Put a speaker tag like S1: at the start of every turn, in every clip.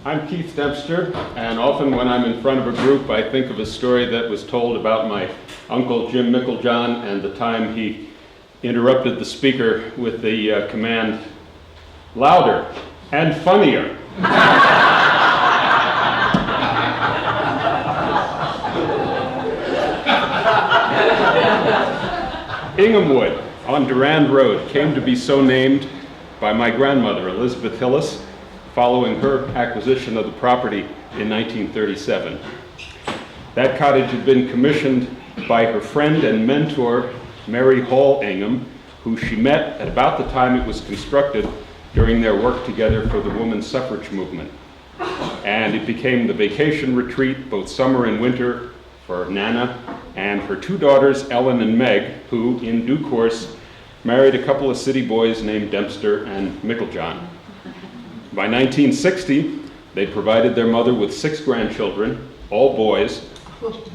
S1: I'm Keith Dempster, and often when I'm in front of a group, I think of a story that was told about my uncle Jim Micklejohn and the time he interrupted the speaker with the command, "Louder and funnier." Inghamwood on Durand Road came to be so named by my grandmother, Elizabeth Hillis, following her acquisition of the property in 1937. That cottage had been commissioned by her friend and mentor, Mary Hall Ingham, who she met at about the time it was constructed during their work together for the women's suffrage movement. And it became the vacation retreat, both summer and winter, for Nana and her two daughters, Ellen and Meg, who, in due course, married a couple of city boys named Dempster and Micklejohn. By 1960, they provided their mother with 6 grandchildren, all boys,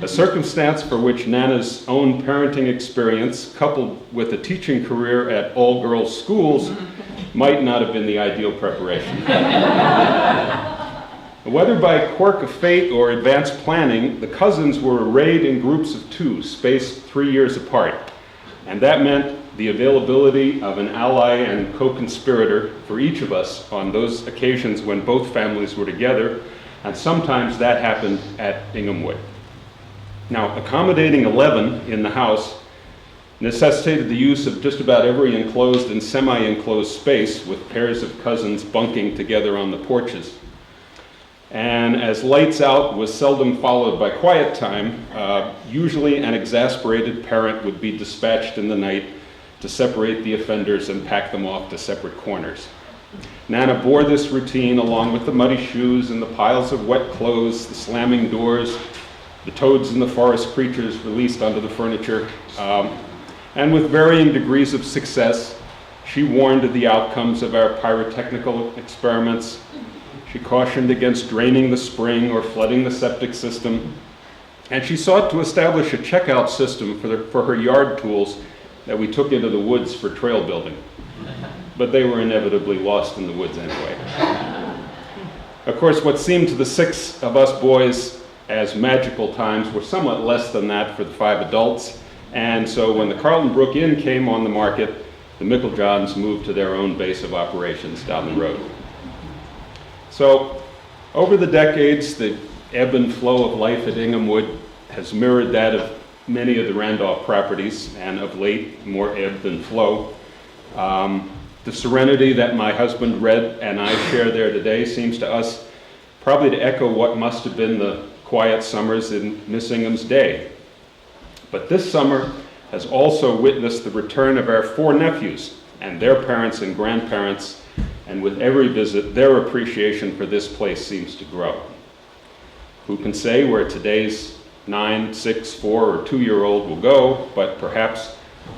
S1: a circumstance for which Nana's own parenting experience, coupled with a teaching career at all-girls schools, might not have been the ideal preparation. Whether by quirk of fate or advanced planning, the cousins were arrayed in groups of 2, spaced 3 years apart, and that meant the availability of an ally and co-conspirator for each of us on those occasions when both families were together, and sometimes that happened at Inghamwood. Now, accommodating 11 in the house necessitated the use of just about every enclosed and semi-enclosed space, with pairs of cousins bunking together on the porches. And as lights out was seldom followed by quiet time, usually an exasperated parent would be dispatched in the night to separate the offenders and pack them off to separate corners. Nana bore this routine along with the muddy shoes and the piles of wet clothes, the slamming doors, the toads and the forest creatures released onto the furniture. And with varying degrees of success, she warned of the outcomes of our pyrotechnical experiments. She cautioned against draining the spring or flooding the septic system. And she sought to establish a checkout system for her yard tools that we took into the woods for trail building. But they were inevitably lost in the woods anyway. Of course, what seemed to the 6 of us boys as magical times were somewhat less than that for the 5 adults. And so when the Carlton Brook Inn came on the market, the Micklejohns moved to their own base of operations down the road. So over the decades, the ebb and flow of life at Inghamwood has mirrored that of many of the Randolph properties, and of late, more ebb than flow. The serenity that my husband Red and I share there today seems to us probably to echo what must have been the quiet summers in Miss Ingham's day. But this summer has also witnessed the return of our 4 nephews and their parents and grandparents, and with every visit, their appreciation for this place seems to grow. Who can say where today's 9, 6, 4, or 2-year-old will go, but perhaps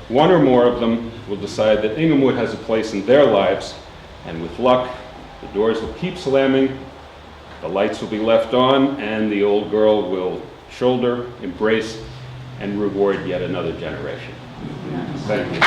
S1: one or more of them will decide that Inghamwood has a place in their lives, and with luck, the doors will keep slamming, the lights will be left on, and the old girl will shoulder, embrace, and reward yet another generation. Thank you.